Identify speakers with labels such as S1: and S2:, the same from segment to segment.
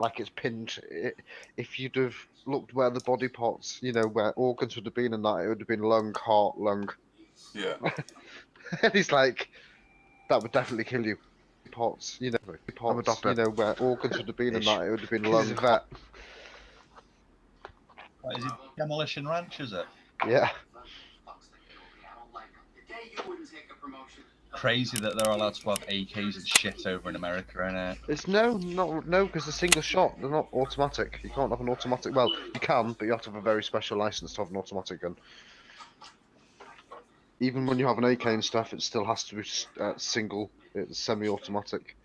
S1: like it's pinned. If you'd have looked where the body parts, you know, where organs would have been and that, it would have been lung, heart, lung.
S2: Yeah.
S1: And he's like, that would definitely kill you. Parts, you know, I'm a doctor. You know, where organs would have been and that, it would have been lung. He's a vet.
S3: What is it? Demolition Ranch, is it?
S1: Yeah.
S3: Crazy that they're allowed to have AKs and shit over in America, and
S1: It's no, because they're single shot. They're not automatic. You can't have an automatic. Well, you can, but you have to have a very special license to have an automatic gun. Even when you have an AK and stuff, it still has to be single. It's semi-automatic.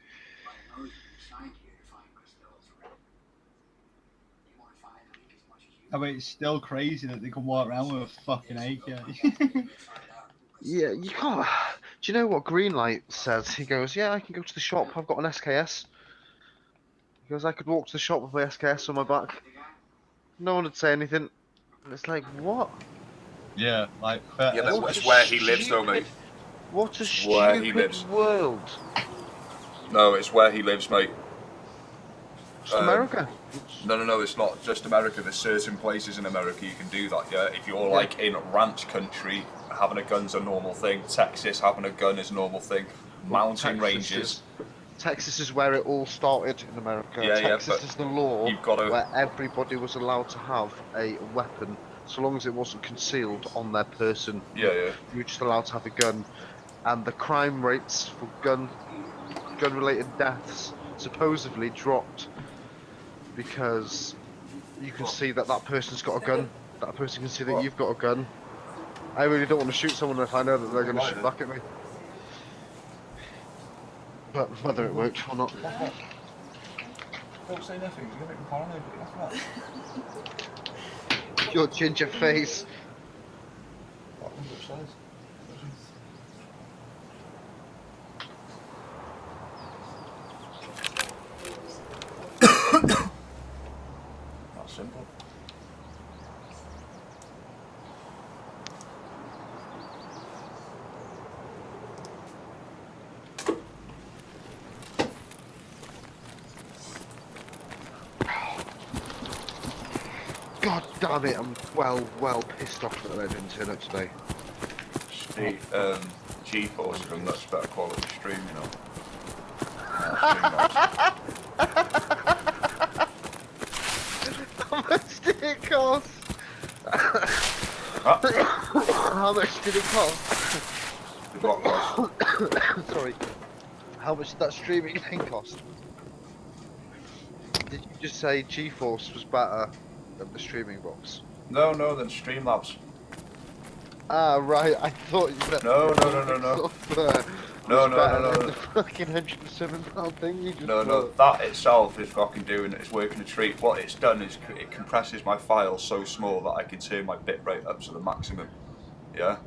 S3: I mean, it's still crazy that they can walk around with a fucking AK.
S1: Yeah, you can't. Do you know what Greenlight says? He goes, "Yeah, I can go to the shop. I've got an SKS." He goes, "I could walk to the shop with my SKS on my back. No one would say anything." And it's like, what?
S3: Yeah, like.
S2: Yeah, that's where he lives, though, mate.
S1: What a
S2: It's where he
S1: stupid
S2: lives.
S1: world.
S2: No, it's where he lives, mate.
S1: It's America.
S2: No, it's not just America. There's certain places in America you can do that, yeah? If you're, like, in ranch country, having a gun's a normal thing. Texas, having a gun is a normal thing. Mountain ranges.
S1: Texas is where it all started in America.
S2: Yeah,
S1: Texas is the law
S2: you've got to...
S1: where everybody was allowed to have a weapon, so long as it wasn't concealed on their person.
S2: Yeah.
S1: You were just allowed to have a gun. And the crime rates for gun-related deaths supposedly dropped because you can see that person's got a gun. That person can see that you've got a gun. I really don't want to shoot someone if I know that they're going to shoot back at me. But whether it worked or not.
S4: Don't say nothing, you're going to make me paranoid, but that's not.
S1: Your ginger face.
S4: What one's upstairs? That's simple.
S1: God damn it, I'm well pissed off that I didn't turn up today.
S2: GeForce is a much better quality stream, you know.
S1: How much did it cost? How much did it cost?
S2: What cost?
S1: Sorry. How much did that streaming thing cost? Did you just say GeForce was better than the streaming box?
S2: No, than Streamlabs.
S1: Ah, right, I thought you meant
S2: No.
S1: The fucking £107 thing you just bought.
S2: That itself is fucking it's working a treat. What it's done is it compresses my files so small that I can turn my bitrate up to the maximum. Yeah?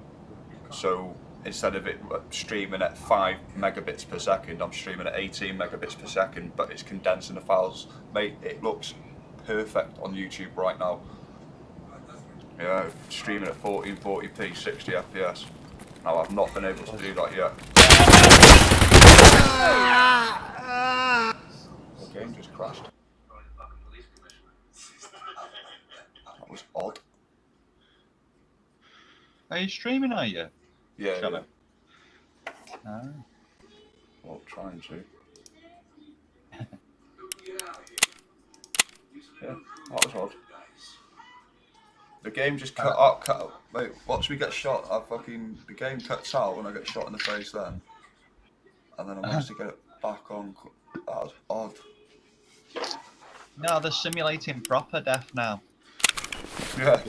S2: So instead of it streaming at 5 megabits per second, I'm streaming at 18 megabits per second, but it's condensing the files. Mate, it looks perfect on YouTube right now. Yeah, streaming at 1440p, 60 FPS. Now I've not been able to do that yet. The game just crashed. That was odd.
S3: Are you streaming, are you?
S2: Yeah.
S3: Ah.
S2: Well, trying to. Yeah, that was odd. The game just cut out. Wait, once we get shot, the game cuts out when I get shot in the face then. And then I managed to get it back on. That was odd.
S3: No, they're simulating proper death now.
S2: Yeah,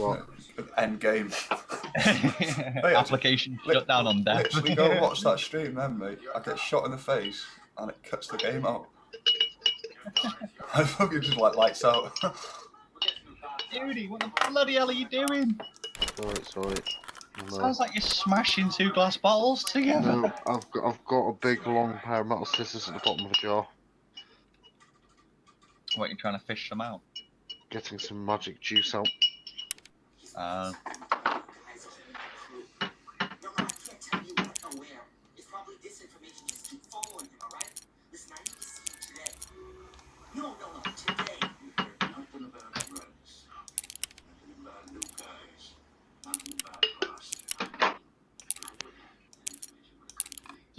S2: end game. Mate,
S3: Application shut down on death.
S2: Literally go and watch that stream then, mate. I get shot in the face and it cuts the game out. I fucking just like lights out.
S3: Dude, what the bloody hell are you doing?
S1: Sorry. No.
S3: Sounds like you're smashing 2 glass bottles together.
S1: No, I've got a big long pair of metal scissors at the bottom of a jar.
S3: What, are you trying to fish them out?
S1: Getting some magic juice out.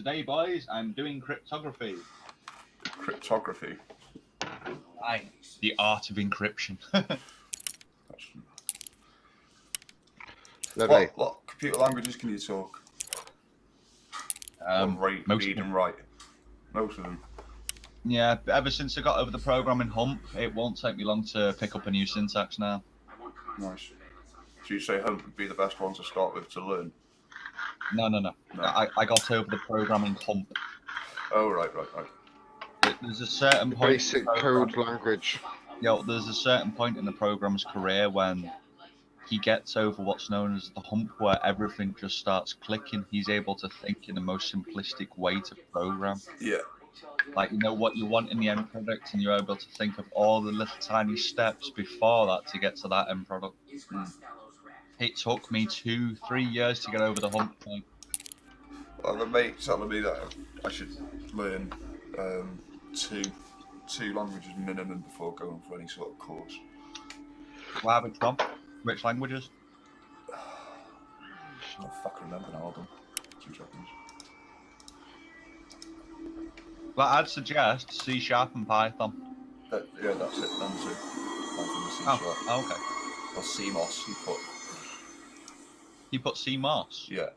S3: Today, boys, I'm doing cryptography.
S2: Cryptography.
S3: Aye, the art of encryption.
S1: Lovely.
S2: What computer languages can you talk? Or
S3: Most
S2: read
S3: of
S2: and write? Most of them.
S3: Yeah, ever since I got over the programming hump, it won't take me long to pick up a new syntax now.
S2: Nice. So you say Hump would be the best one to start with to learn?
S3: No.
S2: No.
S3: I got over the programming hump.
S2: Oh, right.
S3: There's a certain
S1: The
S3: point.
S1: basic code language.
S3: There's a certain point in the programmer's career when he gets over what's known as the hump, where everything just starts clicking. He's able to think in the most simplistic way to program.
S2: Yeah.
S3: Like, you know what you want in the end product, and you're able to think of all the little tiny steps before that to get to that end product. It took me 2-3 years to get over the hump. Mate.
S2: Well, I have a mate telling me that I should learn two languages minimum before going for any sort of course.
S3: Wow, which one? Which languages?
S2: I don't fucking remember now. Hold on. 2 seconds.
S3: Well, I'd suggest C# and Python.
S2: Yeah, that's it. Them two. Python and C
S3: Oh,
S2: sharp.
S3: okay.
S2: Or CMOS, he put.
S3: You put CMOS.
S2: Yeah.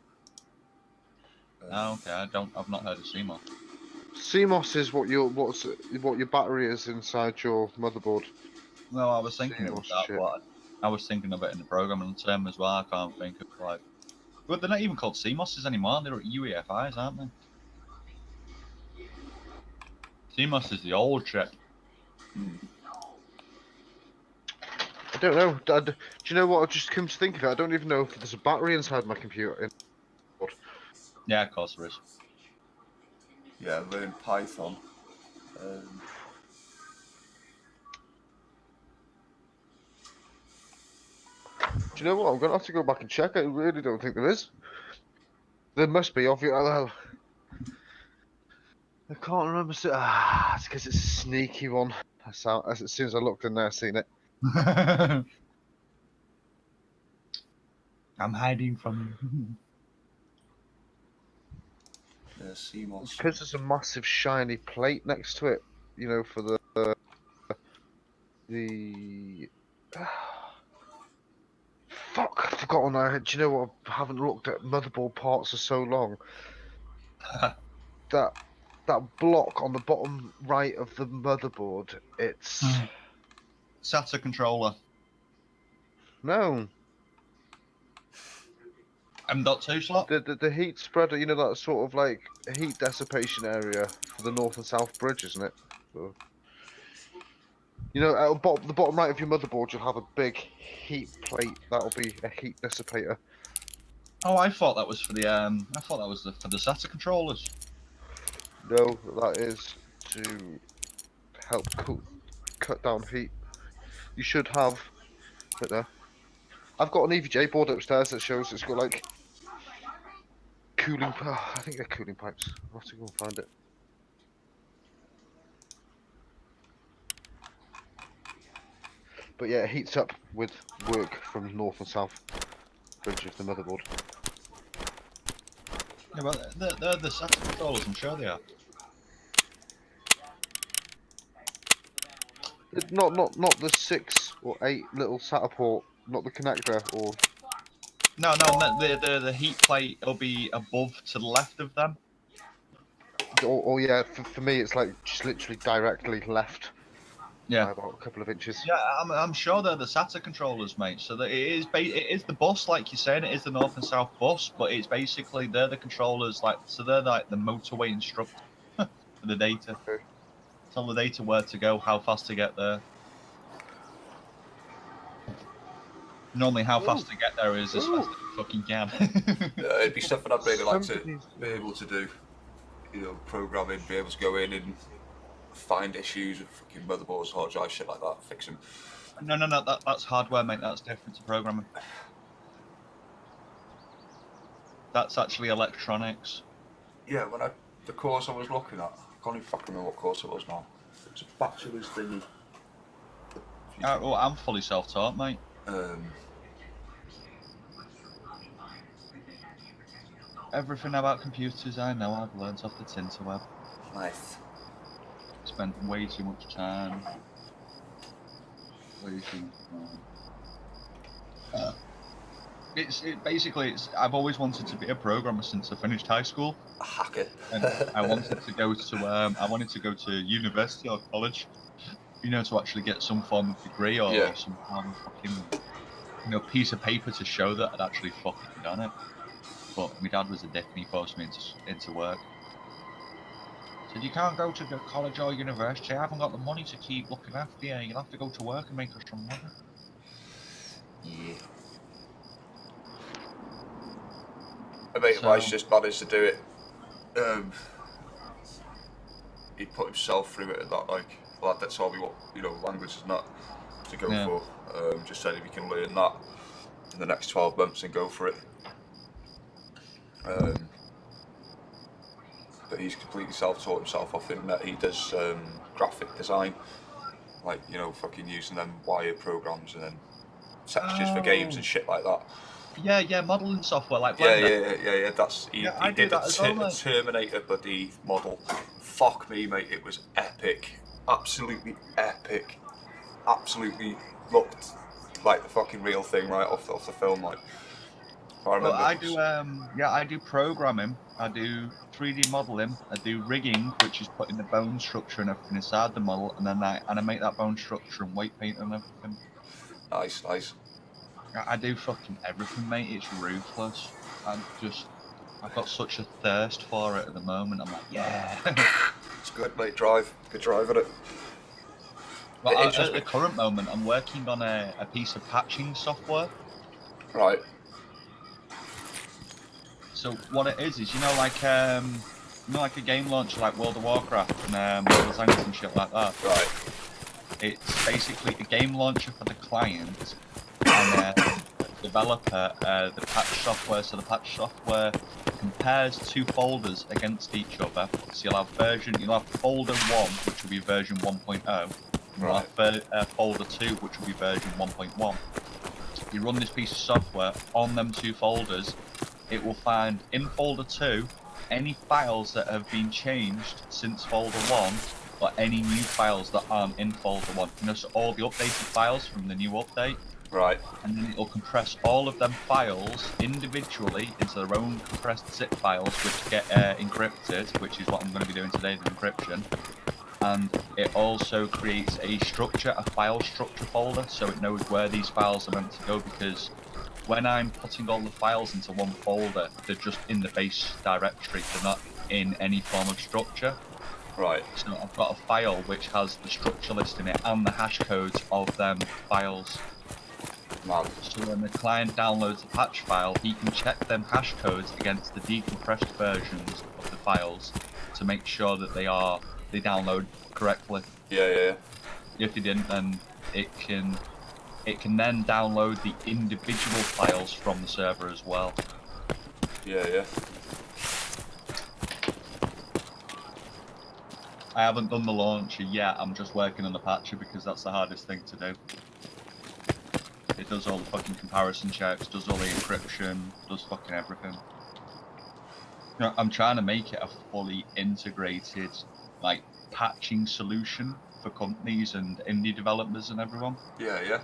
S3: Okay. I've not heard of CMOS.
S1: CMOS is what your battery is inside your motherboard.
S3: Well, I was thinking it was
S1: CMOS
S3: that,
S1: chip.
S3: but I was thinking of it in the programming term as well. I can't think of like. But they're not even called CMOSs anymore. They're UEFIs, aren't they? CMOS is the old chip.
S1: I don't know. Do you know what? I've just come to think of it. I don't even know if there's a battery inside my computer.
S3: Yeah, of course there is.
S2: Yeah, learn Python.
S1: Do you know what? I'm gonna have to go back and check. I really don't think there is. There must be. Obviously, I can't remember. It's because it's a sneaky one. As soon as I looked in there, I seen it.
S3: I'm hiding from you.
S2: Yeah, CMOS.
S1: Because there's a massive shiny plate next to it. You know, for the. Fuck! I've forgotten. Do you know what? I haven't looked at motherboard parts for so long. That block on the bottom right of the motherboard. It's
S3: SATA controller.
S1: no.
S3: M.2 slot.
S1: The heat spreader, you know, that sort of like heat dissipation area for the north and south bridge, isn't it? So, you know, at the bottom right of your motherboard, you'll have a big heat plate. That'll be a heat dissipator.
S3: Oh, I thought that was for the I thought that was for the SATA controllers.
S1: No, that is to help cut down heat. You should have. But no, I've got an EVGA board upstairs that shows it's got like cooling. I think they're cooling pipes. I'll have to go and find it. But yeah, it heats up with work from north and south bridge of the motherboard.
S3: Yeah, well, they're the SATA controllers. I'm sure they are.
S1: Not the 6 or 8 little SATA port, not the connector, or
S3: No, the heat plate will be above to the left of them.
S1: yeah. For me, it's like just literally directly left
S3: Yeah.
S1: by about a couple of inches.
S3: Yeah, I'm sure they're the SATA controllers, mate. So that it is the bus, like you're saying, it is the north and south bus, but it's basically they're the controllers, they're like the motorway instructor for the data.
S1: Okay.
S3: Tell the data where to go, how fast to get there. Normally, how fast to get there is as fast as you fucking can.
S2: It'd be something I'd really like to
S1: Somebody's-
S2: be able to do. You know, programming, be able to go in and find issues with fucking motherboards, hard drives, shit like that, fix them.
S3: No, that's hardware, mate. That's different to programming. That's actually electronics.
S2: Yeah, the course I was looking at, I can't even fucking remember what course it was now. It's a bachelor's thingy.
S3: Well, I'm fully self-taught, mate. Everything about computers I know I've learnt off the Tinterweb.
S2: Nice.
S3: Spent way too much time. Way too much time. I've always wanted to be a programmer since I finished high school,
S2: A hacker.
S3: and I wanted to go to university or college, to actually get some form of degree or
S2: Yeah.
S3: some form of fucking, piece of paper to show that I'd actually fucking done it. But my dad was a dick and he forced me into work. Said, you can't go to the college or university. I haven't got the money to keep looking after you. You'll have to go to work and make us some money.
S2: Yeah. A mate of
S3: So-
S2: mine's just managed to do it. He put himself through it and that, like, lad that told me what, language is not to go
S3: Yeah.
S2: for. Just said if you can learn that in the next 12 months and go for it. But he's completely self-taught himself off the internet. He does graphic design, like, fucking using them wire programs and then textures for games and shit like that.
S3: Yeah, modelling software like
S2: Yeah,
S3: Blender.
S2: That's he
S3: I do
S2: did
S3: that as well,
S2: a
S3: mate.
S2: Terminator buddy model. Fuck me, mate. It was epic. Absolutely epic. Absolutely looked like the fucking real thing right off the film. Like, I remember.
S3: Well, I do programming. I do 3D modeling. I do rigging, which is putting the bone structure and everything inside the model, and then I animate that bone structure and weight paint and everything.
S2: Nice.
S3: I do fucking everything, mate. It's ruthless. I've got such a thirst for it at the moment. I'm like, yeah.
S2: It's good, mate. Good drive at it.
S3: Well,
S2: It interests
S3: at the
S2: me.
S3: current moment, I'm working on a piece of patching software.
S2: Right.
S3: So what it is, like a game launcher like World of Warcraft and Marvel Zanks and shit like that.
S2: Right.
S3: It's basically a game launcher for the client and the developer, the patch software. So the patch software compares two folders against each other. So you'll have folder 1, which will be version 1.0, and you'll have folder 2, which will be version 1.1. You run this piece of software on them two folders, it will find in folder 2 any files that have been changed since folder 1, or any new files that aren't in folder 1. So all the updated files from the new update.
S2: Right.
S3: And then it'll compress all of them files individually into their own compressed zip files, which get encrypted, which is what I'm going to be doing today, the encryption. And it also creates a file structure folder, so it knows where these files are meant to go, because when I'm putting all the files into one folder, they're just in the base directory, they're not in any form of structure.
S2: Right.
S3: So I've got a file which has the structure list in it and the hash codes of them files.
S2: Mad.
S3: So when the client downloads the patch file, he can check them hash codes against the decompressed versions of the files to make sure that they download correctly.
S2: Yeah.
S3: If they didn't, then it can then download the individual files from the server as well.
S2: Yeah.
S3: I haven't done the launcher yet, I'm just working on the patcher because that's the hardest thing to do. It does all the fucking comparison checks, does all the encryption, does fucking everything. I'm trying to make it a fully integrated, like, patching solution for companies and indie developers and everyone.
S2: Yeah.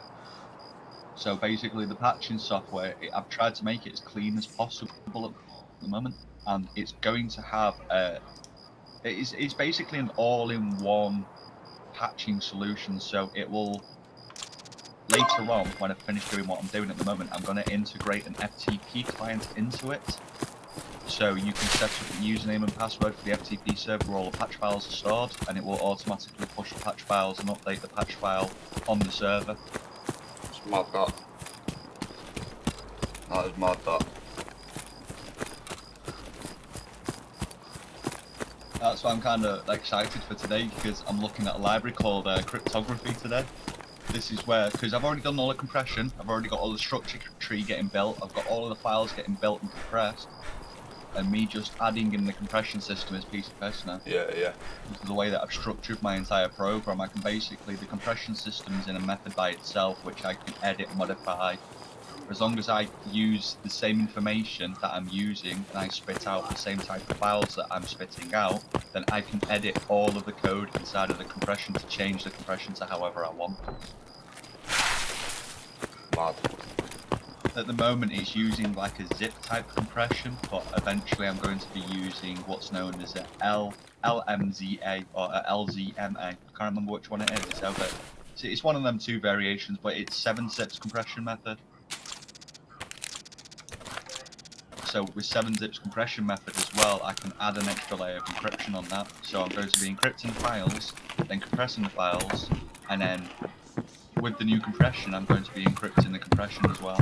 S3: So basically, the patching software, I've tried to make it as clean as possible at the moment, and it's going to have it's basically an all-in-one patching solution. So it will later on, when I finish doing what I'm doing at the moment, I'm going to integrate an FTP client into it. So you can set up a username and password for the FTP server where all the patch files are stored, and it will automatically push the patch files and update the patch file on the server.
S2: It's mad, that. That is mad, that.
S3: That's why I'm kind of excited for today, because I'm looking at a library called cryptography today. This is where, because I've already done all the compression, I've already got all the structure tree getting built, I've got all of the files getting built and compressed, and me just adding in the compression system is a piece of piss now.
S2: Yeah.
S3: This is the way that I've structured my entire program. The compression system is in a method by itself, which I can edit, modify, As long as I use the same information that I'm using and I spit out the same type of files that I'm spitting out, then I can edit all of the code inside of the compression to change the compression to however I want.
S2: Mad.
S3: At the moment it's using like a zip type compression, but eventually I'm going to be using what's known as a LMZA or a LZMA. I can't remember which one it is. It's one of them two variations, but it's 7 zips compression method. So with 7 zips compression method as well, I can add an extra layer of encryption on that. So I'm going to be encrypting files, then compressing the files, and then with the new compression, I'm going to be encrypting the compression as well.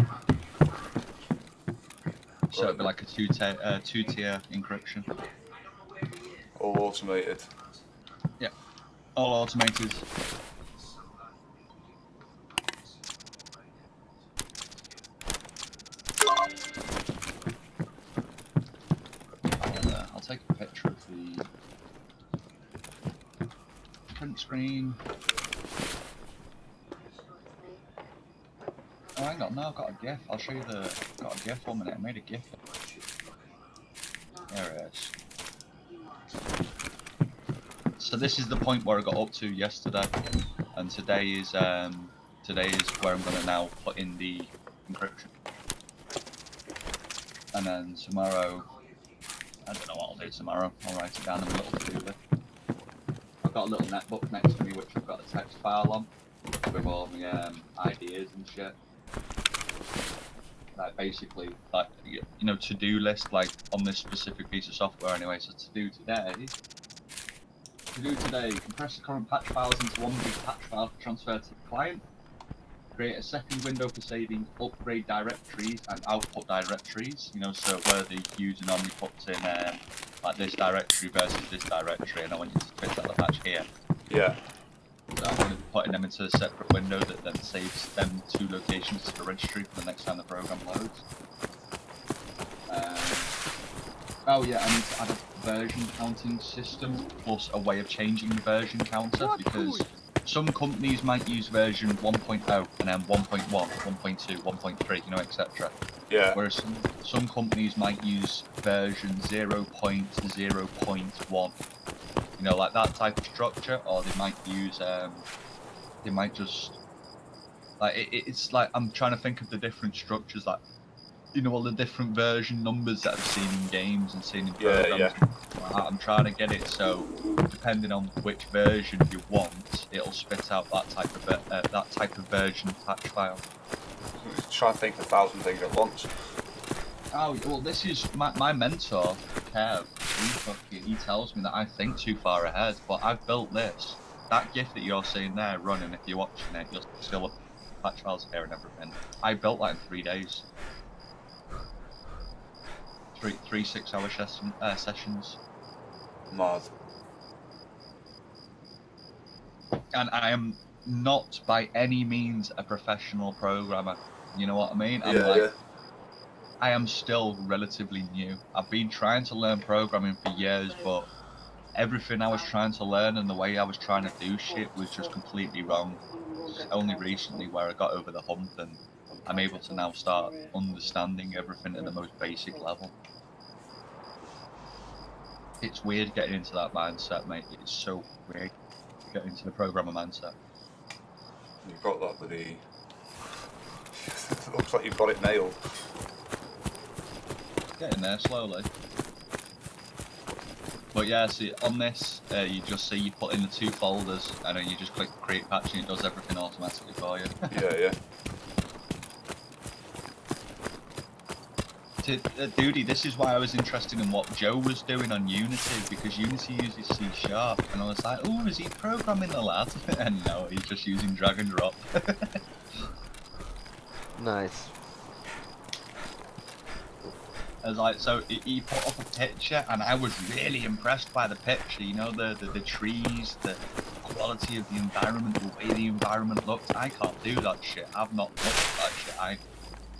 S3: So it'd be like a two-tier encryption.
S2: All automated.
S3: Yeah, all automated. I'll take a picture of the print screen. Oh, hang on, no, I've got a GIF. I'll show you got a GIF 1 minute. I made a GIF. There it is. So this is the point where I got up to yesterday, and today is where I'm going to now put in the encryption. And then tomorrow, I don't know what I'll do tomorrow. I'll write it down in a little to-do list. I've got a little netbook next to me which I've got a text file on with all my ideas and shit. Like basically, like to-do list like on this specific piece of software anyway. So to do today, compress the current patch files into one big patch file for transfer to the client. Create a second window for saving upgrade directories and output directories. So where the user normally puts in like this directory versus this directory, and I want you to spit out the patch here.
S2: Yeah.
S3: So I'm going to be putting them into a separate window that then saves them 2 locations to the registry for the next time the program loads. Oh yeah, I need to add a version counting system plus a way of changing the version counter, because some companies might use version 1.0 and then 1.1, 1.2, 1.3, etc.
S2: Yeah.
S3: Whereas some companies might use version 0.0.1. Like that type of structure, or they might use, they might just, like, it's like, I'm trying to think of the different structures, like, all the different version numbers that I've seen in games and seen in programs.
S2: Yeah.
S3: I'm trying to get it so, depending on which version you want, it'll spit out that type of version patch file.
S2: Try and think of 1,000 things at once.
S3: Oh, well, this is my mentor, Kev. He tells me that I think too far ahead, but I've built this. That GIF that you're seeing there running, if you're watching it, you'll still look patch files here and everything. I built that in 3 days. Three 6-hour sessions.
S2: Mad.
S3: And I am not by any means a professional programmer. You know what I mean? I am still relatively new. I've been trying to learn programming for years, but everything I was trying to learn and the way I was trying to do shit was just completely wrong. It's only recently where I got over the hump and I'm able to now start understanding everything at the most basic level. It's weird getting into that mindset, mate. It's so weird getting into the programmer mindset.
S2: You've got that with the... It looks like you've got it nailed.
S3: Getting there slowly. But yeah, see, on this, you just see you put in the 2 folders, and then you just click create patch and it does everything automatically for you.
S2: Yeah.
S3: Duty, this is why I was interested in what Joe was doing on Unity, because Unity uses C#, and I was like, oh, is he programming the lad? And no, he's just using drag and drop.
S1: Nice.
S3: I was like, so he put up a picture, and I was really impressed by the picture. The trees, the quality of the environment, the way the environment looked. I can't do that shit. I've not looked at that shit.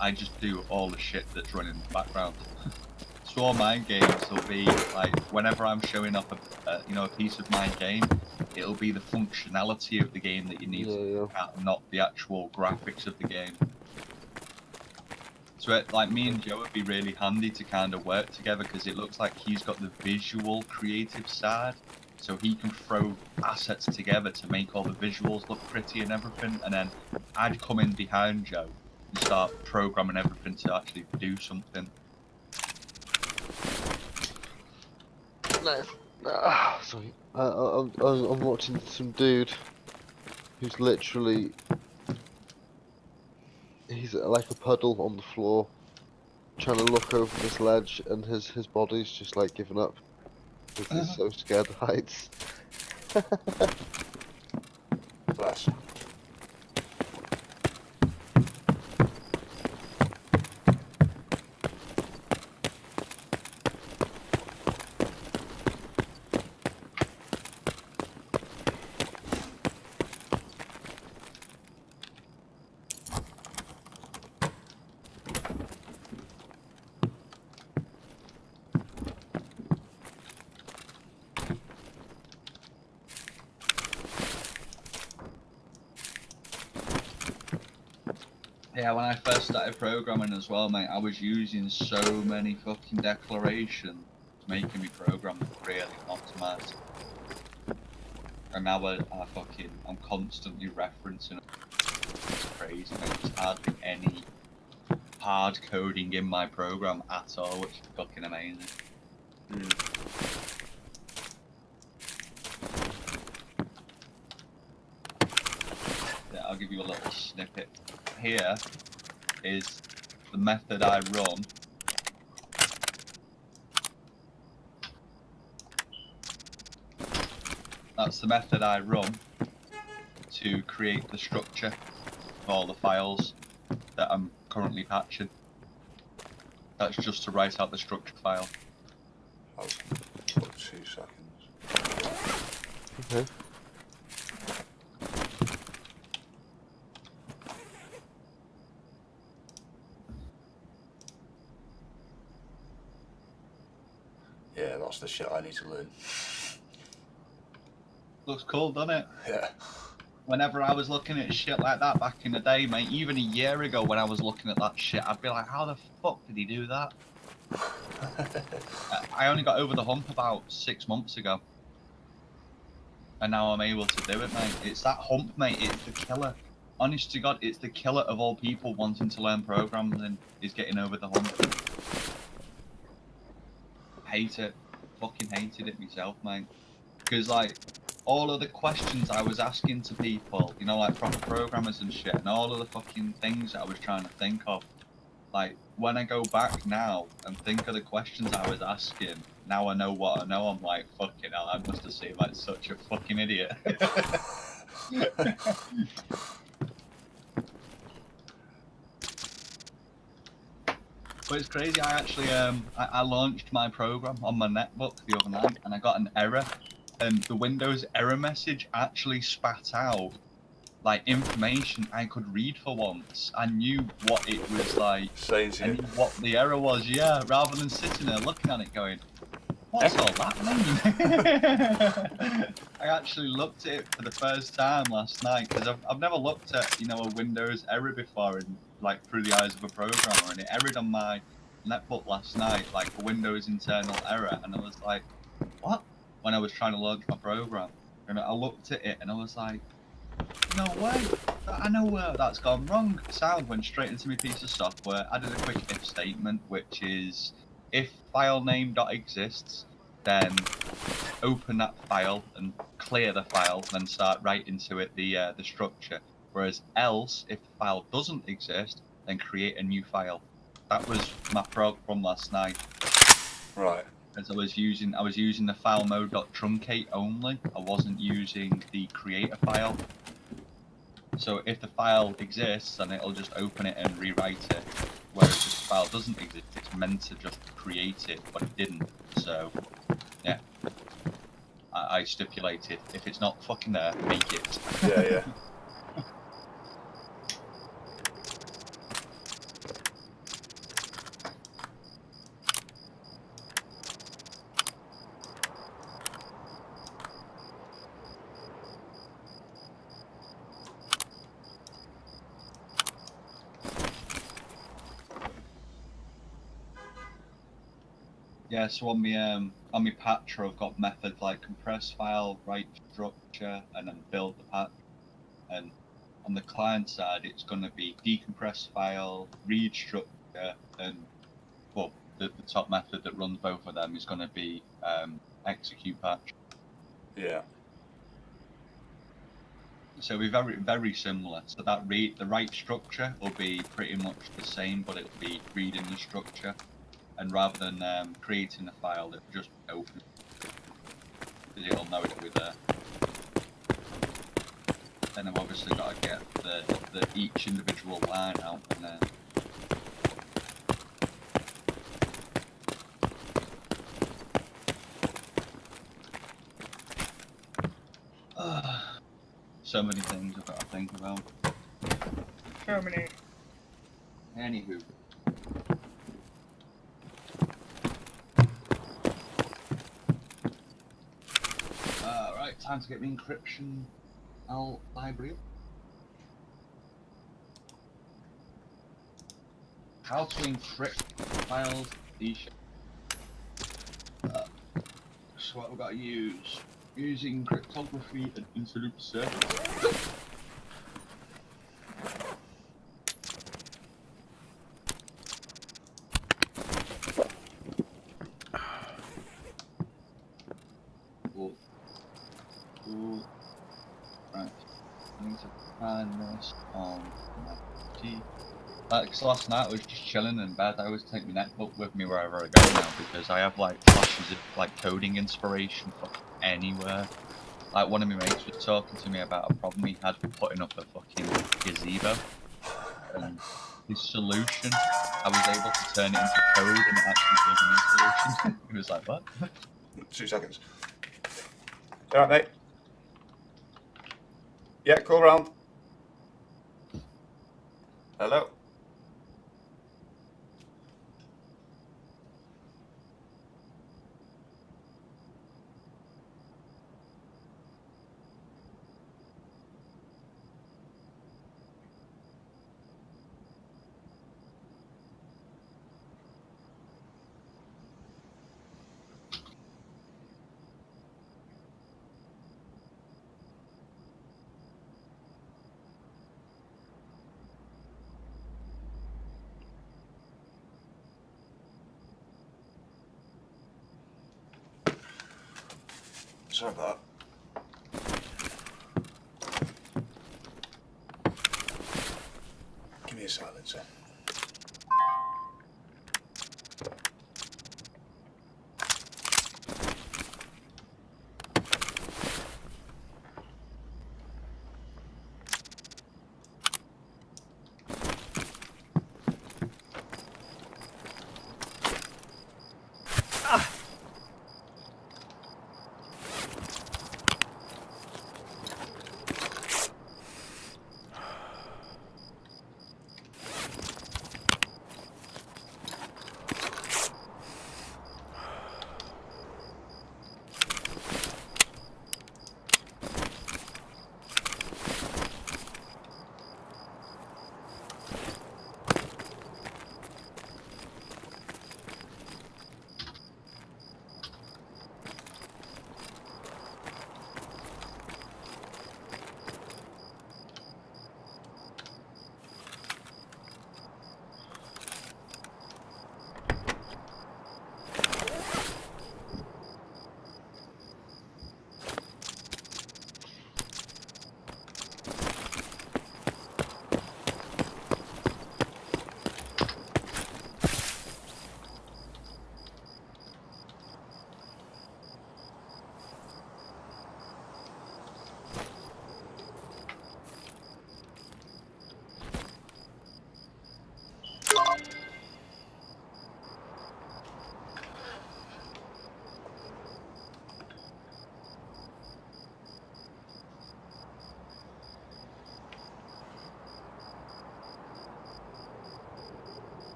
S3: I just do all the shit that's running in the background. So all my games will be like, whenever I'm showing up a piece of my game, it'll be the functionality of the game that you need to look at, not the actual graphics of the game. So like me and Joe would be really handy to kind of work together because it looks like he's got the visual creative side. So he can throw assets together to make all the visuals look pretty and everything. And then I'd come in behind Joe and start programming everything to actually do something.
S1: No. Sorry. I'm watching some dude who's literally he's like a puddle on the floor, trying to look over this ledge, and his body's just like giving up because he's so scared of heights.
S2: Bless.
S3: Yeah, when I first started programming as well, mate, I was using so many fucking declarations, making me program really optimized. And now I'm constantly referencing it. It's crazy, mate. There's hardly any hard coding in my program at all, which is fucking amazing. Yeah, I'll give you a little snippet. Here is the method I run. That's the method I run to create the structure of all the files that I'm currently patching. That's just to write out the structure file.
S2: I'll put 2 seconds.
S1: Okay.
S2: Yeah, that's the shit I need to learn.
S3: Looks cool, doesn't it?
S2: Yeah.
S3: Whenever I was looking at shit like that back in the day, mate, even a year ago when I was looking at that shit, I'd be like, how the fuck did he do that? I only got over the hump about 6 months ago. And now I'm able to do it, mate. It's that hump, mate. It's the killer. Honest to God, it's the killer of all people wanting to learn programming is getting over the hump. Hate it. Fucking hated it myself, mate. Because, like, all of the questions I was asking to people, you know, like proper programmers and shit, and all of the fucking things that I was trying to think of, like, when I go back now and think of the questions I was asking, now I know what I know, I'm like, fucking hell, I must have seemed like such a fucking idiot. But it's crazy, I actually, I launched my program on my netbook the other night, and I got an error, and the Windows error message actually spat out like information I could read for once. I knew what it was like.
S2: Saying to
S3: I
S2: you.
S3: knew what the error was, yeah, rather than sitting there looking at it going, what's all that mean? I actually looked at it for the first time last night because I've never looked at, you know, a Windows error before and like through the eyes of a programmer, and it errored on my netbook last night, like a Windows internal error, and I was like, what? When I was trying to launch my program, and I looked at it and I was like, no way. I know where that's gone wrong. Sound went straight into my piece of software, added a quick if statement, which is if file name .exists, then open that file and clear the file, then start writing to it the structure. Whereas else, if the file doesn't exist, then create a new file. That was my prog from last night.
S2: Right.
S3: As I was using the file mode.truncate only. I wasn't using the creator file. So if the file exists, then it'll just open it and rewrite it. Whereas if the file doesn't exist, it's meant to just create it, but it didn't. So, yeah. I stipulated, if it's not fucking there, make it.
S2: Yeah, yeah.
S3: Yeah, so on my patcher, I've got methods like compress file, write structure, and then build the patch. And on the client side, it's going to be decompress file, read structure, and well, the top method that runs both of them is going to be execute patch.
S2: Yeah.
S3: So we're very similar. So that the write structure will be pretty much the same, but it'll be reading the structure, and rather than creating a file, it'll just open it, because it'll know it'll be there. Then I've obviously got to get the each individual line out and then. So many things I've got to think about.
S2: So many.
S3: Anywho. Right, time to get the encryption library up. How to encrypt files. So what we've got to use. Using cryptography and interloop circuits. Cool. Right. I need to find this on my PC. So last night I was just chilling in bed. I always take my netbook with me wherever I go now because I have like flashes of like coding inspiration for anywhere. Like one of my mates was talking to me about a problem he had with putting up a fucking gazebo, and his solution, I was able to turn it into code and it actually gave me a solution. He was like, "What?"
S2: 2 seconds. Alright, mate. Yeah, call round. Hello. Sorry about that. Give me a silencer.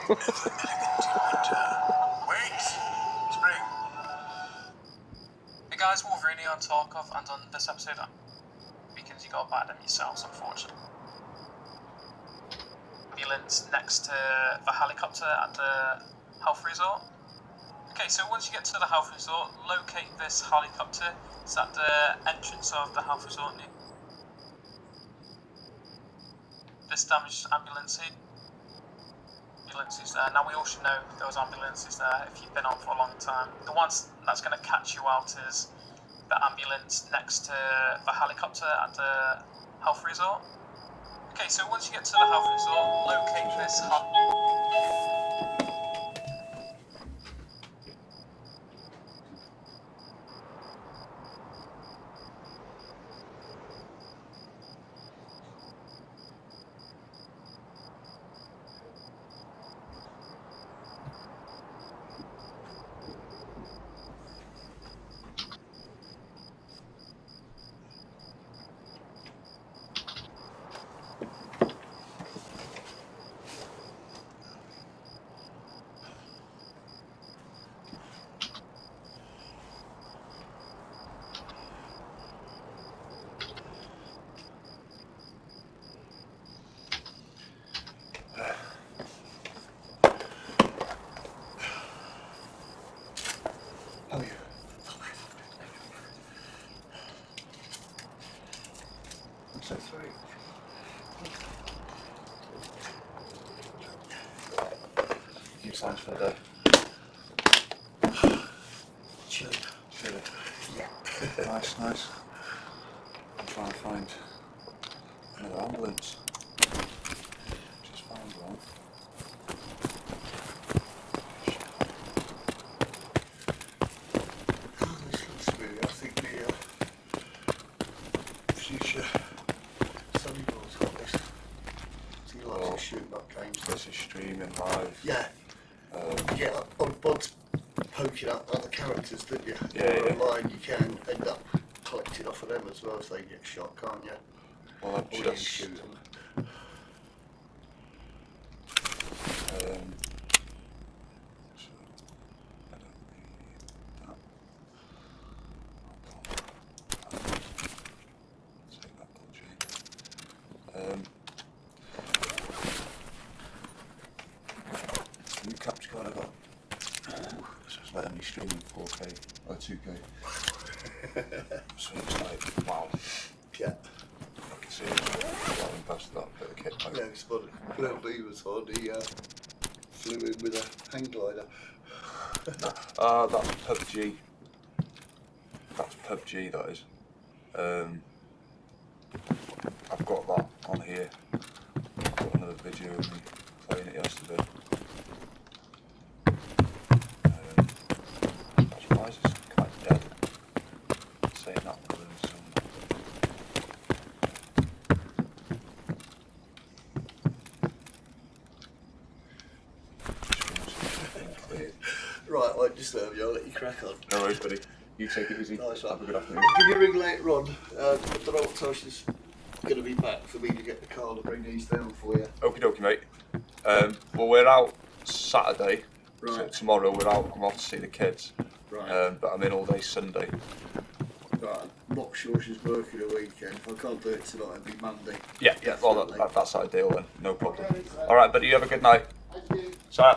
S5: Wait! Spring.
S6: Hey guys, Wolverine on Tarkov, and on this episode, because you got abandoned yourselves, unfortunately. Ambulance next to the helicopter at the health resort. Okay, so once you get to the health resort, locate this helicopter. It's at the entrance of the health resort. This damaged ambulance here. Ambulances there. Now we all should know those ambulances there if you've been on for a long time. The ones that's going to catch you out is the ambulance next to the helicopter at the health resort. Okay, so once you get to the health resort, locate this
S5: How are you? So sorry.
S2: You signs for the day.
S5: Chilly.
S2: Chilly.
S5: Yeah.
S2: Nice, nice. I'm trying to find another ambulance. Just found one.
S5: This looks really, I think the future Sunny Ball's got this. So you like
S2: Oh.
S5: to shoot up games.
S2: This is streaming live.
S5: Yeah. You get odd bods poking up other characters, don't you?
S2: Yeah,
S5: If you're
S2: yeah.
S5: online, you can end up collecting off of them as well if they get shot, can't you?
S2: Well, I've
S5: Or you
S2: just
S5: shoot them.
S2: so, I don't need that. Take that dodgy. New capture card I got. It's just letting me stream in 4K or 2K. So it's like, wow.
S5: Yeah.
S2: I can see it. I'm impressed with that bit of kit. Like,
S5: Yeah, because when Lee was on, he flew in with a hang glider.
S2: that's PUBG. That's PUBG, that is. I've got that on here. I've got another video of me playing it yesterday. Actually, why is this kind of dead? Saying that one really soon.
S5: Right, I won't disturb you, I'll let you crack on.
S2: No worries, buddy. You take it easy.
S5: Nice
S2: Have
S5: one.
S2: a good afternoon.
S5: I'll give you a ring later on. I don't know what time she's going to be back for me to get the car to bring these down for you.
S2: Okie dokie, mate. Well, we're out Saturday. So
S5: Right.
S2: tomorrow we're out. I'm off to see the kids.
S5: Right.
S2: But I'm in all day Sunday.
S5: Right. I'm not sure she's working a weekend. If I can't do it tonight, it'll be Monday.
S2: Yeah. Well, that's ideal then. No problem. All right, buddy. You have a good night. Sorry.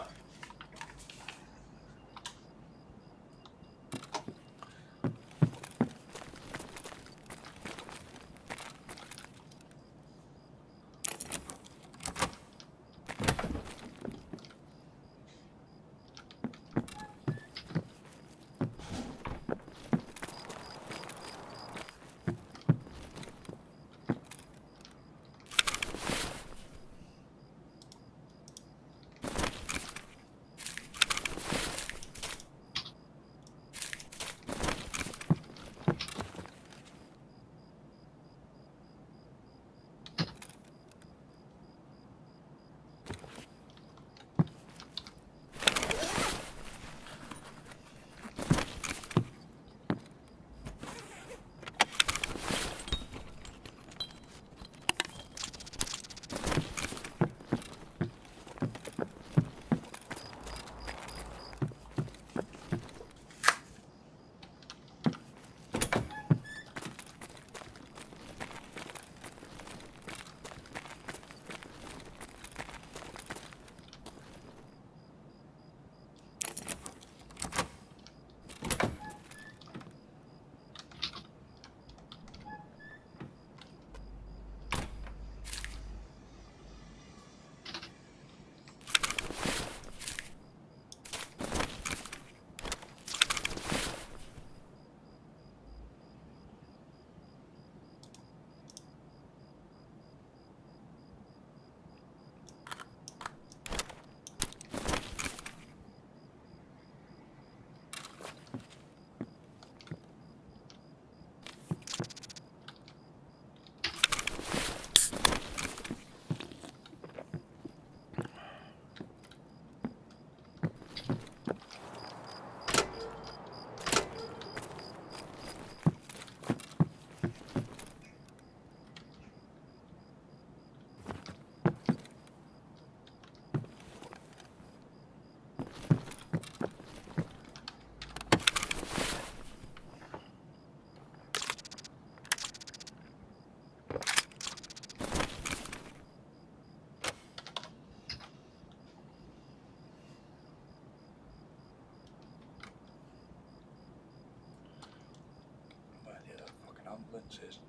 S2: ambulances.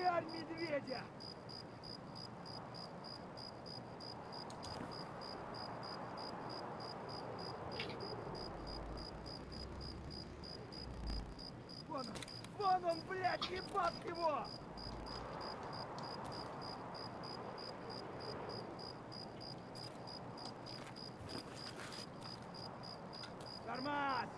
S7: Ярь медведя! Вон он, блядь, ебать его! Тормоз!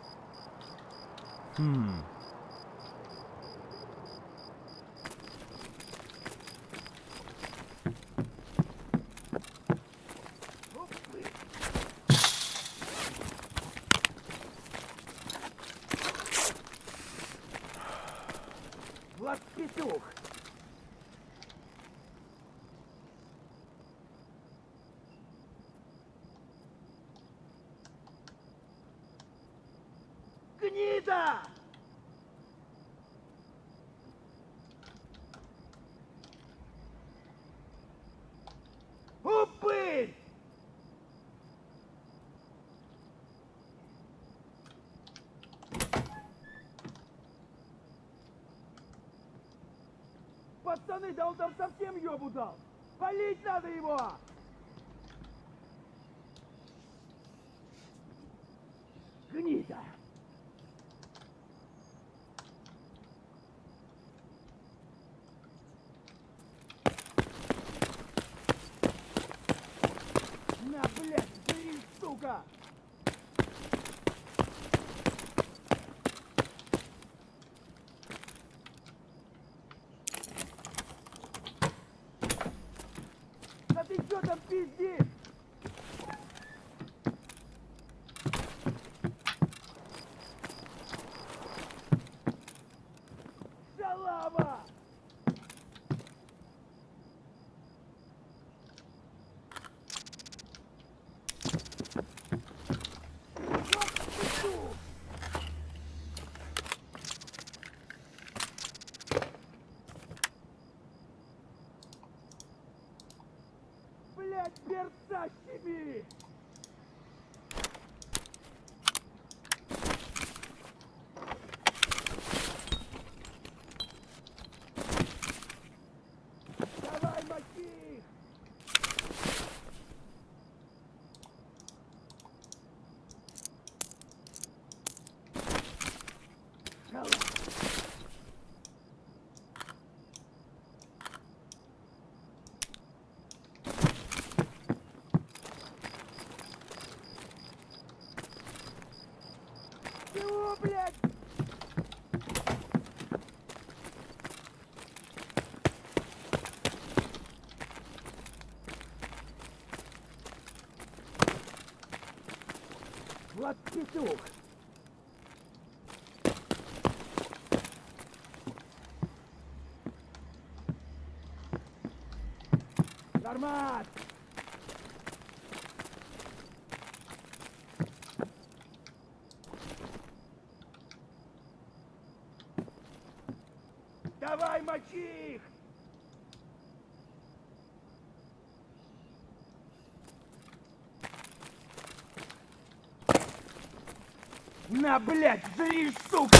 S7: Влад петух! Гнида! Упырь! Пацаны, да он там совсем ёбу дал! Палить надо его! Гнида! На, блядь, жри, сука! Да ты чё там пиздишь? Шалава! Вот петух! Блядь, перца щеми! Давай, мочи их! Шалава! Чего, блядь? Влад петух! Тормоз! Давай, мочи их! На, блядь, жри, сука!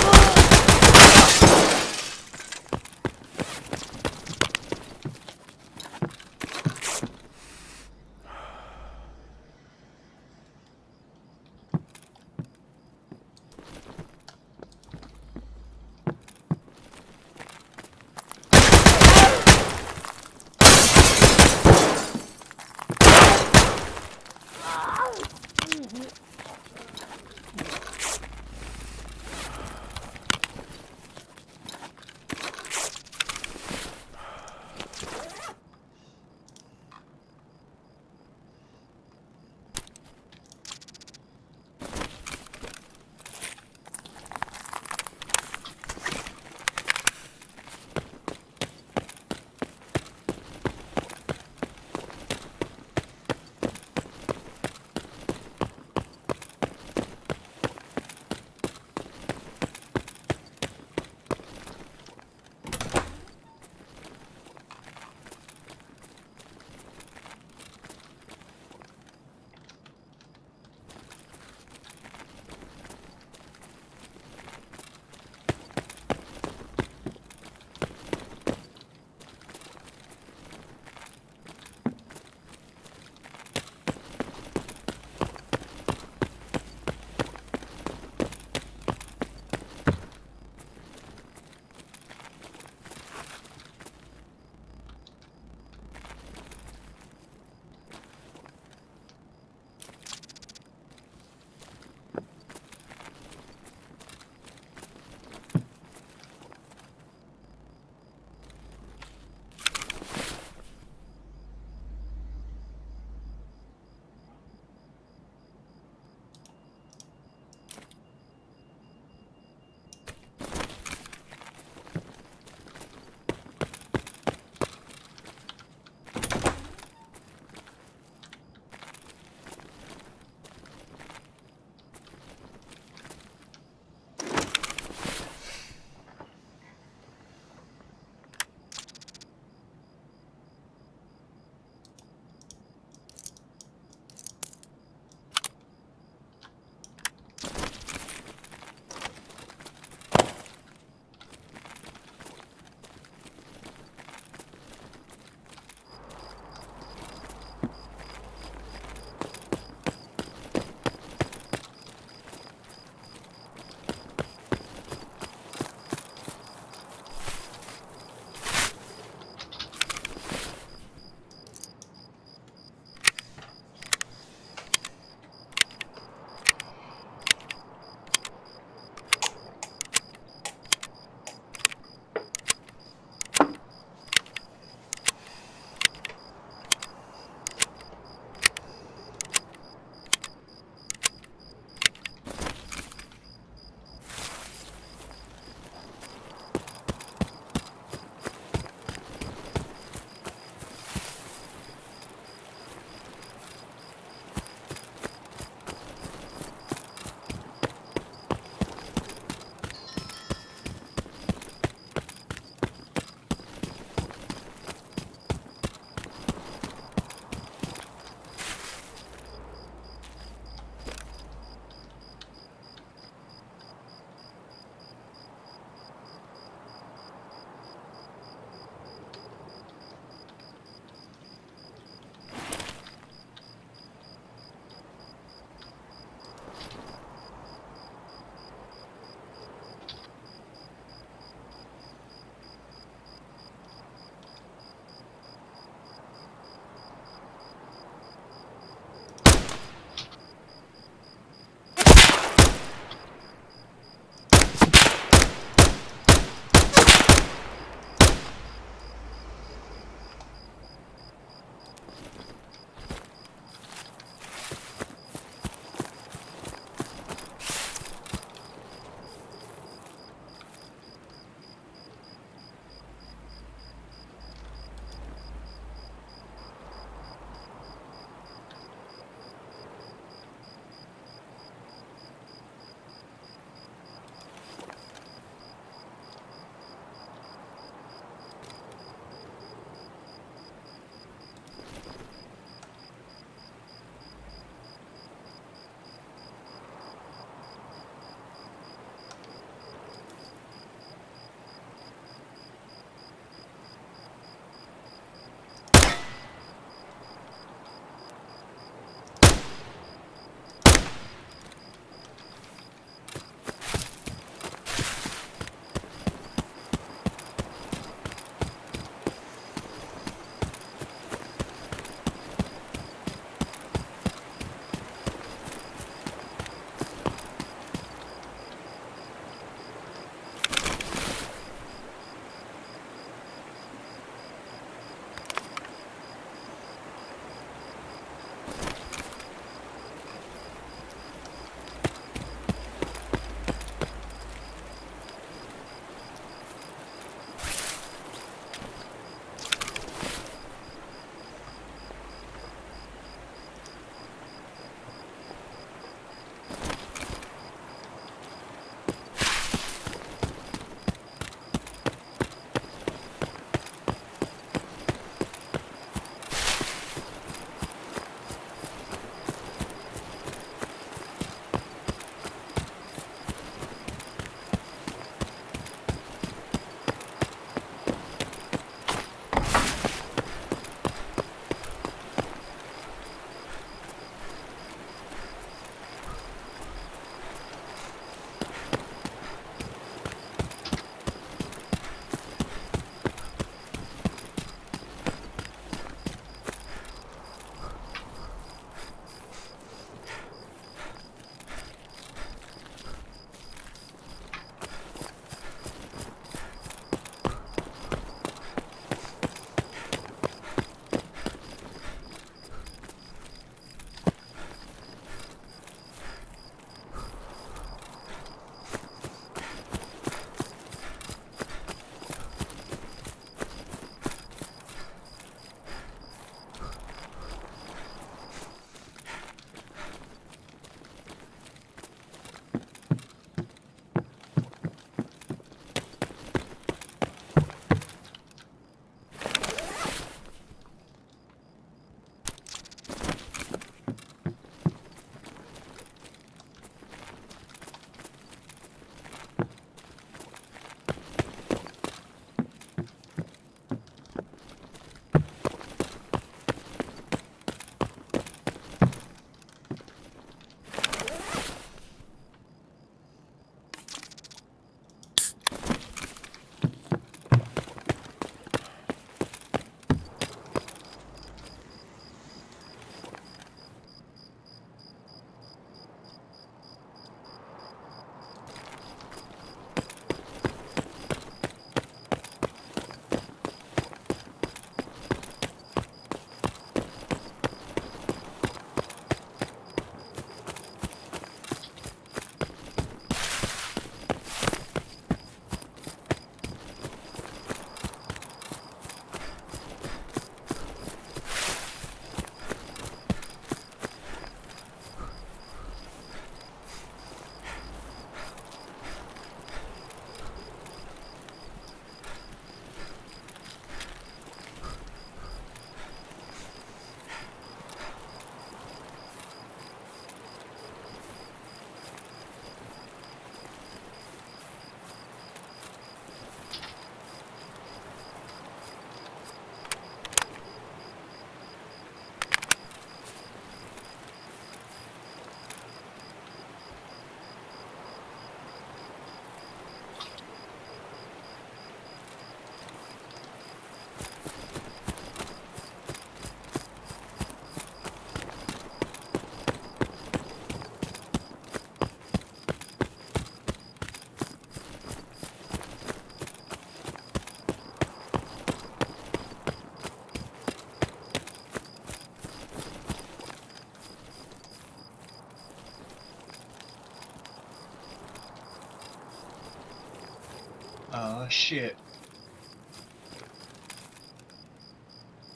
S3: Oh shit.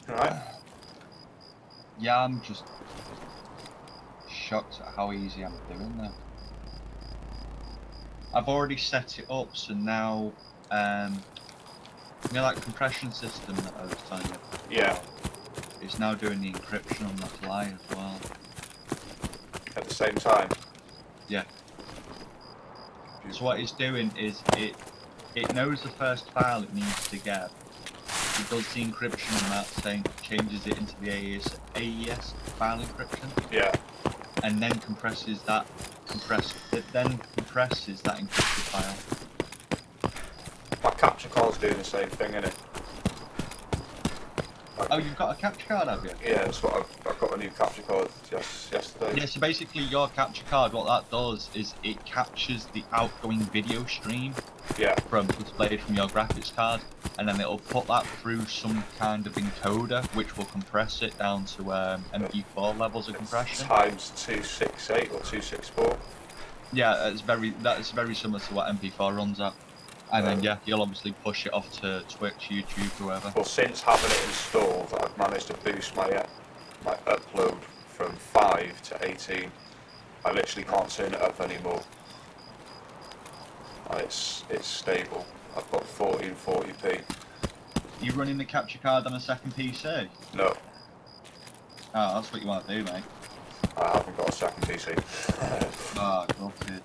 S2: Alright.
S3: Yeah, I'm just shocked at how easy I'm doing that. I've already set it up, so now, you know, that compression system that I was telling you about?
S2: Yeah.
S3: It's now doing the encryption on the fly as well.
S2: At the same time.
S3: Yeah. So what it's doing is it knows the first file it needs to get. It does the encryption on that, saying changes it into the AES file encryption.
S2: Yeah.
S3: And then compresses that encrypted file.
S2: My capture card's doing the same thing, innit?
S3: Oh, you've got a capture card, have you?
S2: Yeah, that's what I've got a new capture card yesterday.
S3: Yeah, so basically your capture card, what that does is it captures the outgoing video stream
S2: Yeah.
S3: displayed from your graphics card, and then it'll put that through some kind of encoder, which will compress it down to MP4 levels of compression.
S2: Times 268 or 264.
S3: Yeah, that's very similar to what MP4 runs at. And then yeah, you'll obviously push it off to Twitch, YouTube, whoever.
S2: Well, since having it installed, I've managed to boost my upload from 5 to 18. I literally can't turn it up anymore. It's stable. I've got 1440p.
S3: Are you running the capture card on a second PC?
S2: No,
S3: Oh, that's what you want to do, mate.
S2: I haven't got a second PC.
S3: Oh, gutted.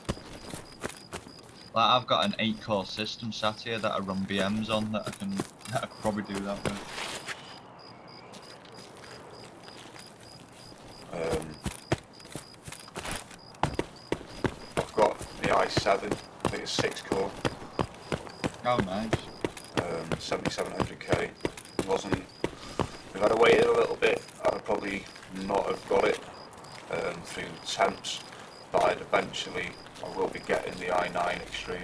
S3: Like, I've got an 8-core system sat here that I run VMs on that I could probably do that with.
S2: I've got the i7, I think it's 6 core,
S3: Oh, nice.
S2: 7700K. If I'd have waited a little bit, I'd probably not have got it through temps, but I will be getting the i9 Extreme.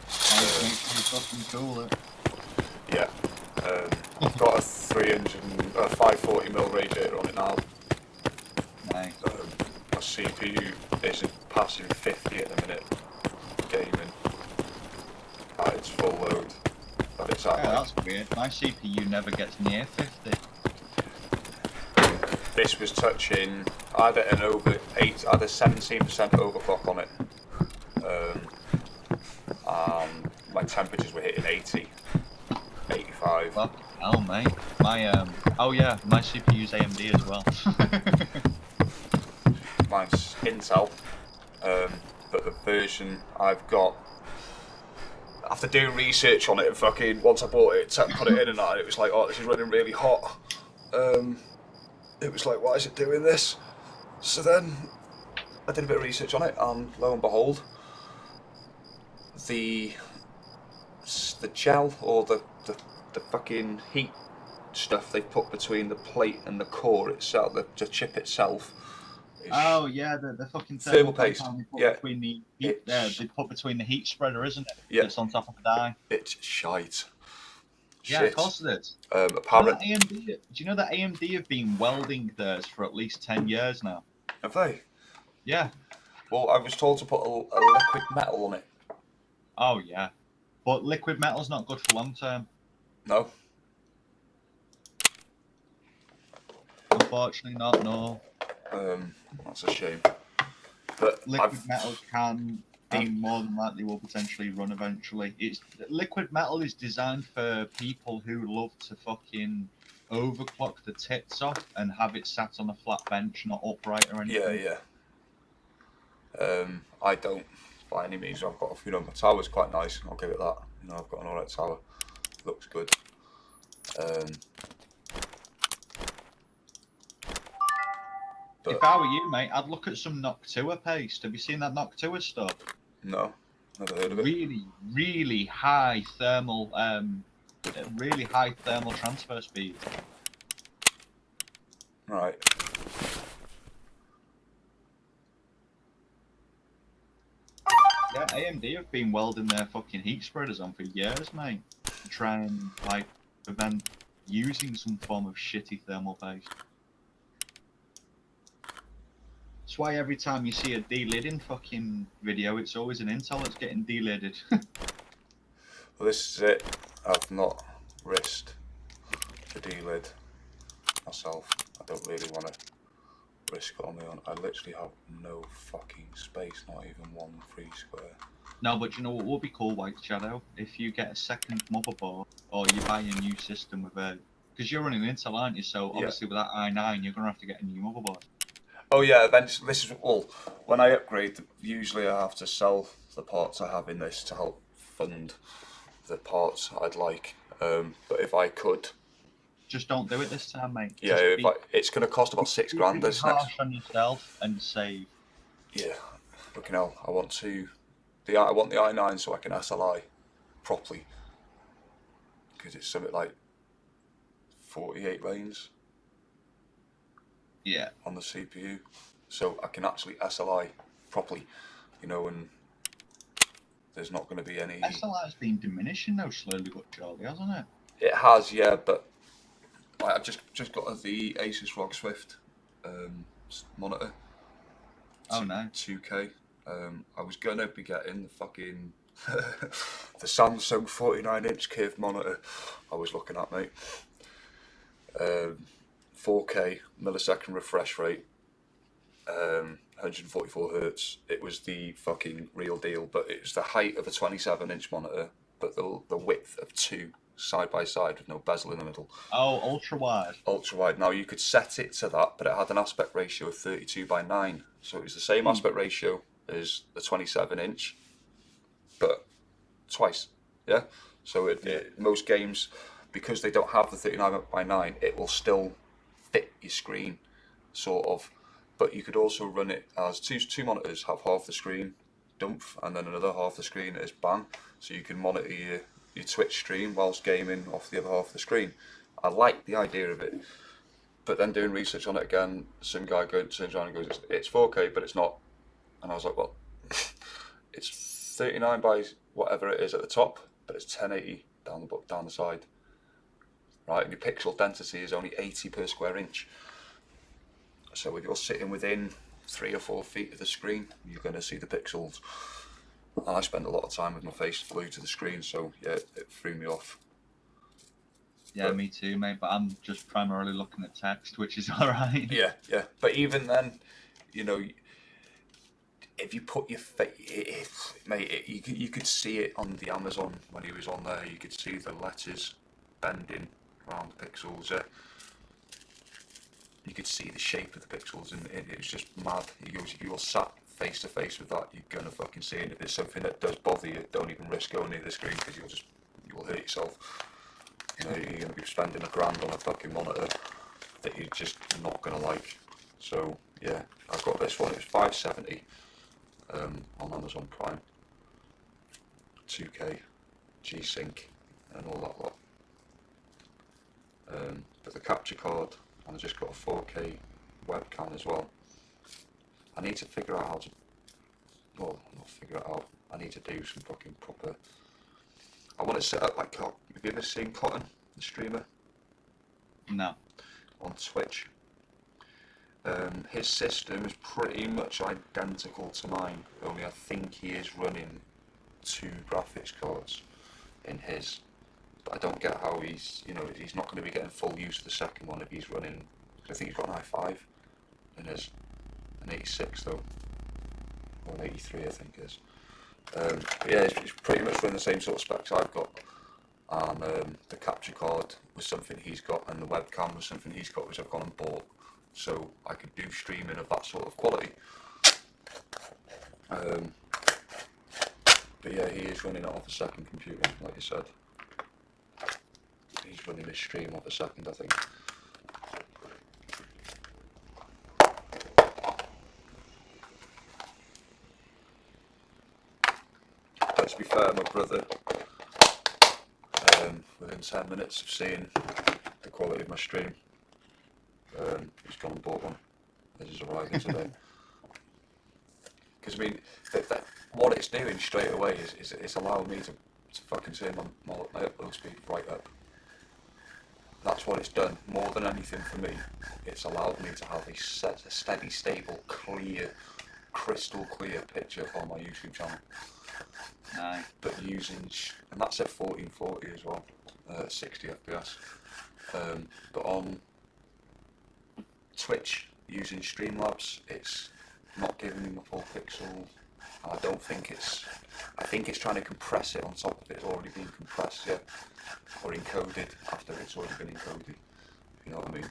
S3: Nice, makes you fucking cool, it.
S2: Yeah, I've got a 540mm radiator on it now.
S3: Nice.
S2: My CPU isn't passing 50 at the minute, gaming. It's full load, but it's at
S3: Yeah, that's weird. My CPU never gets near 50.
S2: This was touching. I had an over 8. I had a 17% overclock on it. My temperatures were hitting 80, 85.
S3: Fuck hell, mate. My oh yeah, my CPU's AMD as well.
S2: Mine's Intel, but the version I've got. After doing research on it, and fucking once I bought it, put it in and that, it was like, oh, this is running really hot. It was like, why is it doing this? So then I did a bit of research on it, and lo and behold, the gel or the fucking heat stuff they put between the plate and the core itself, the chip itself.
S3: Oh yeah, the fucking
S2: thermal paste. Yeah,
S3: between the heat, they put between the heat spreader, isn't it?
S2: Yeah,
S3: it's on top of the die.
S2: It's shite.
S3: Yeah, of course it is.
S2: Apparently,
S3: do you know that AMD have been welding theirs for at least 10 years now?
S2: Have they?
S3: Yeah.
S2: Well, I was told to put a liquid metal on it.
S3: Oh yeah, but liquid metal's not good for long term.
S2: No.
S3: Unfortunately, not. No.
S2: That's a shame. But
S3: liquid metal can and more than likely will potentially run eventually. Liquid metal is designed for people who love to fucking overclock the tits off and have it sat on a flat bench, not upright or anything.
S2: Yeah. I don't by any means. I've got my tower's quite nice. I'll give it that. I've got an alright tower. Looks good.
S3: If I were you, mate, I'd look at some Noctua paste. Have you seen that Noctua stuff?
S2: No, never heard of it.
S3: Really high thermal, transfer speed.
S2: Right.
S3: Yeah, AMD have been welding their fucking heat spreaders on for years, mate, to try and prevent using some form of shitty thermal paste. That's why every time you see a delidding fucking video, it's always an Intel that's getting delidded.
S2: Well, this is it. I've not risked the D-lid myself. I don't really want to risk it on my own. I literally have no fucking space, not even 1 free square.
S3: No, but you know what would be cool, White Shadow? If you get a second motherboard, or you buy a new system with a... Because you're running Intel, aren't you? So
S2: Yeah.
S3: obviously with that i9, you're going to have to get a new motherboard.
S2: Oh yeah, eventually. This is well. When I upgrade, usually I have to sell the parts I have in this to help fund the parts I'd like. But if I could,
S3: Just don't do it this time, mate.
S2: yeah, it's going to cost about £6,000
S3: Be
S2: this
S3: harsh
S2: next.
S3: on yourself and save.
S2: Yeah, fucking hell. I want the i9 so I can SLI properly because it's something like 48 lanes
S3: Yeah.
S2: on the CPU, so I can actually SLI properly, you know, and there's not going to be any.
S3: SLI has been diminishing though, slowly but surely, hasn't it?
S2: It has, yeah, but I've just got the Asus ROG Swift monitor.
S3: Oh no.
S2: 2K. I was gonna be getting the fucking the Samsung 49-inch curved monitor. I was looking at, mate. 4K millisecond refresh rate, 144 hertz. It was the fucking real deal, but it was the height of a 27-inch monitor, but the width of 2 side by side with no bezel in the middle.
S3: Oh, ultra wide.
S2: Ultra wide. Now you could set it to that, but it had an aspect ratio of 32:9, so it was the same aspect ratio as the 27-inch, but twice. Yeah. So most games, because they don't have the 39:9, it will still fit your screen, sort of. But you could also run it as two monitors, have half the screen, dump, and then another half the screen is bang. So you can monitor your Twitch stream whilst gaming off the other half of the screen. I like the idea of it, but then doing research on it again, some guy turns around and goes, "It's 4K, but it's not." And I was like, "Well, it's 39 by whatever it is at the top, but it's 1080 down the side, right? And your pixel density is only 80 per square inch. So if you're sitting within 3 or 4 feet of the screen, you're going to see the pixels." And I spend a lot of time with my face glued to the screen, so yeah, it threw me off.
S3: Yeah, me too, mate. But I'm just primarily looking at text, which is alright.
S2: Yeah. But even then, you know, if you put your face, mate, you could see it on the Amazon when he was on there. You could see the letters bending around the pixels. You could see the shape of the pixels, and it was just mad. He goes, if you're sat face to face with that, you're gonna fucking see it. If it's something that does bother you, don't even risk going near the screen because you will hurt yourself. You know, you're gonna be spending £1,000 on a fucking monitor that you're just not gonna like. So yeah, I've got this one. It was $570 on Amazon Prime. 2K, G-Sync, and all that lot. But the capture card, and I just got a 4K webcam as well. I need to figure out how to, well, not figure it out, I need to do some fucking proper, I want it set up like, have you ever seen Cotton, the streamer?
S3: No.
S2: On Twitch. His system is pretty much identical to mine, only I think he is running 2 graphics cards in his. But I don't get how he's not going to be getting full use of the second one if he's running, I think he's got an i5 in his, an 86 though, or an 83 I think it is. But yeah, it's pretty much running the same sort of specs I've got, and the capture card was something he's got, and the webcam was something he's got, which I've gone and bought, so I could do streaming of that sort of quality. But yeah, he is running it off a second computer, like you said. He's running his stream off a second, I think. But to be fair, my brother, within 10 minutes of seeing the quality of my stream, he's gone and bought one. This is arriving today. Because I mean, what it's doing straight away is it's allowing me to fucking turn my upload speed right up. That's what it's done. More than anything for me, it's allowed me to have a steady, stable, clear, crystal clear picture on my YouTube channel.
S3: Nice.
S2: but using, and that's at 1440 as well, 60 FPS. But on Twitch, using Streamlabs, it's not giving me my full pixel. I don't think it's, I think it's trying to compress it on top of it. It's already been compressed, yeah, or encoded after it's already been encoded. You know what I mean?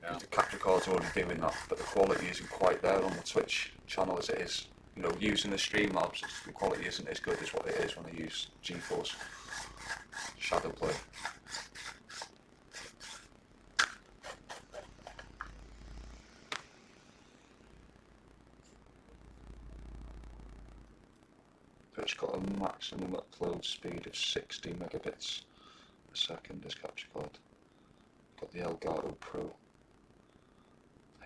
S3: Yeah.
S2: The capture card's already doing that, but the quality isn't quite there on the Twitch channel as it is. You know, using the Streamlabs, the quality isn't as good as what it is when I use GeForce Shadowplay. So it's got a maximum upload speed of 60 megabits a second, this capture card. Got the Elgato Pro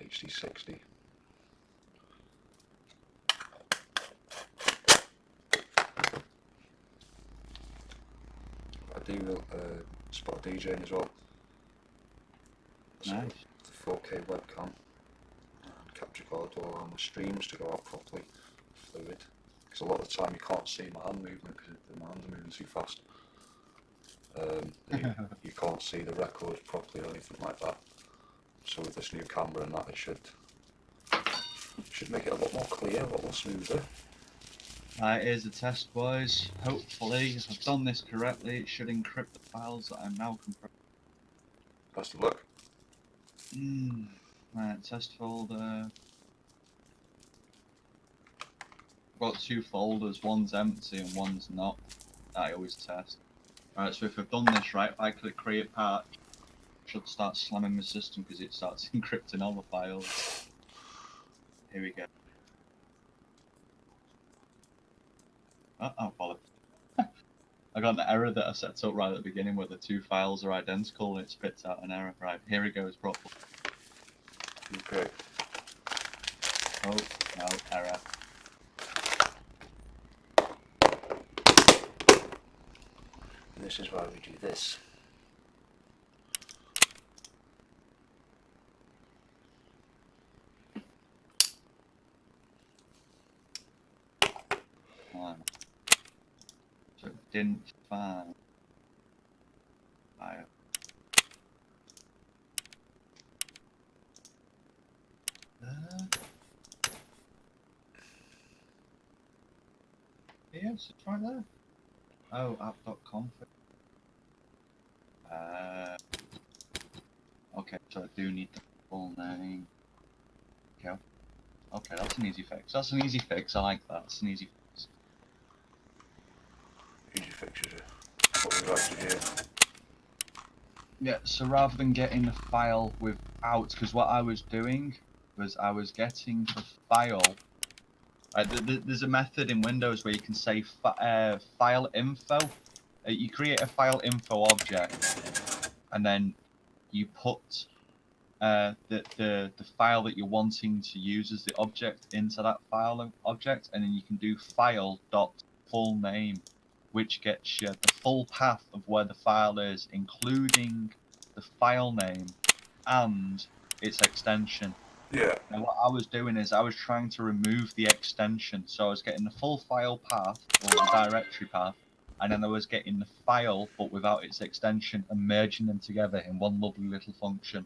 S2: HD60. I do spot DJing as well. So
S3: Nice.
S2: the 4K webcam and capture card will allow my streams to go out properly, fluid. Because a lot of the time you can't see my hand movement because my hands are moving too fast. You can't see the record properly or anything like that. So with this new camera and that, it should make it a lot more clear, a lot more smoother.
S3: Right, here's a test, boys. Hopefully, if I've done this correctly, it should encrypt the files that I'm now compressing.
S2: Best of luck.
S3: Right, test folder. I've got two folders, one's empty and one's not. I always test. Right, so if I've done this right, if I click create patch, it should start slamming the system because it starts encrypting all the files. Here we go. Oh, bollocks. I got an error that I set up right at the beginning where the two files are identical and it spits out an error. Right, here it goes properly.
S2: Okay.
S3: Oh, no, error.
S2: And this is why we do this.
S3: So it didn't find file. Yes, it's right there. Oh, app.config. Okay, so I do need the full name. Okay. Okay, that's an easy fix. That's an easy fix. I like that. That's an easy fix.
S2: Easy fixes it. What we like to hear.
S3: Yeah, so rather than getting the file without, because what I was doing was I was getting the file. There's a method in Windows where you can say file info. You create a file info object, and then you put the file that you're wanting to use as the object into that file object, and then you can do file dot full name, which gets you the full path of where the file is, including the file name and its extension.
S2: Yeah.
S3: And what I was doing is I was trying to remove the extension, so I was getting the full file path or the directory path, and then I was getting the file but without its extension and merging them together in one lovely little function.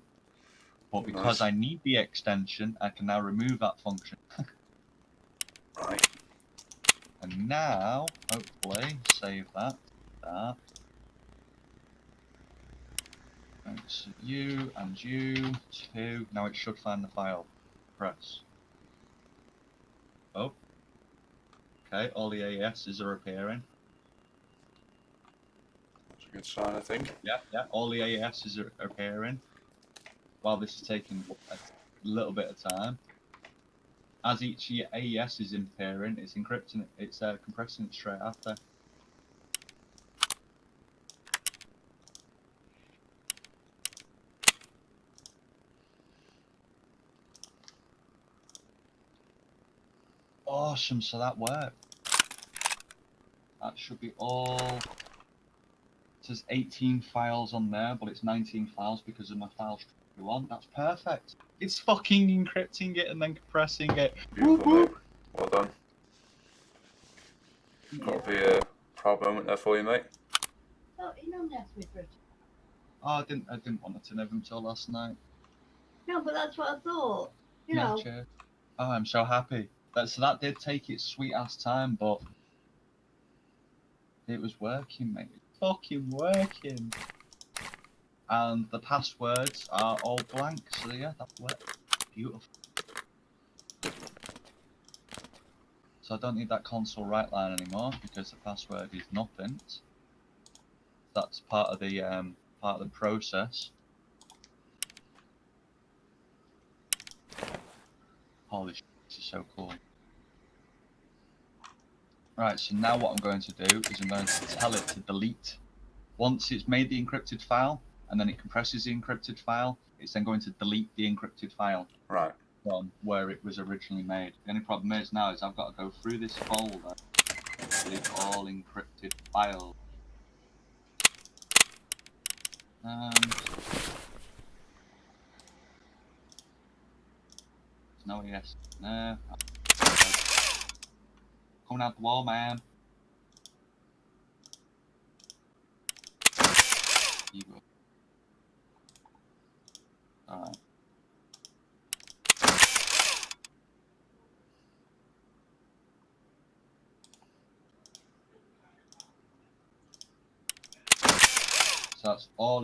S3: But because
S2: Nice.
S3: I need the extension, I can now remove that function.
S2: Right.
S3: And now, hopefully, save that. That. Thanks you and you too. Now it should find the file. Press. Oh. Okay, all the AESs are appearing.
S2: That's a good sign, I think.
S3: Yeah, all the AESs are appearing. While this is taking a little bit of time. As each AES is appearing, it's encrypting it, it's compressing it straight after. Awesome, so that worked. That should be all. It says 18 files on there, but it's 19 files because of my file structure 1. That's perfect. It's fucking encrypting it and then compressing it.
S2: Beautiful, mate. Well done. Got to be a proud moment there for you, mate.
S8: Oh, you know that's with Richard.
S3: Oh, I didn't want to know him till last night.
S8: No, but that's what I thought. You
S3: No,
S8: know.
S3: cheers. Oh, I'm so happy. That did take its sweet ass time, but it was working, mate. It's fucking working. And the passwords are all blank, so yeah, that worked. Beautiful. So I don't need that console write line anymore because the password is nothing. That's part of the process. Holy shit, this is so cool. Right, so now what I'm going to do is I'm going to tell it to delete. Once it's made the encrypted file, and then it compresses the encrypted file, it's then going to delete the encrypted file
S2: Right.
S3: from where it was originally made. The only problem is now is I've got to go through this folder, delete all encrypted files. No, yes, no. Coming out the wall, man. Alright. So that's all the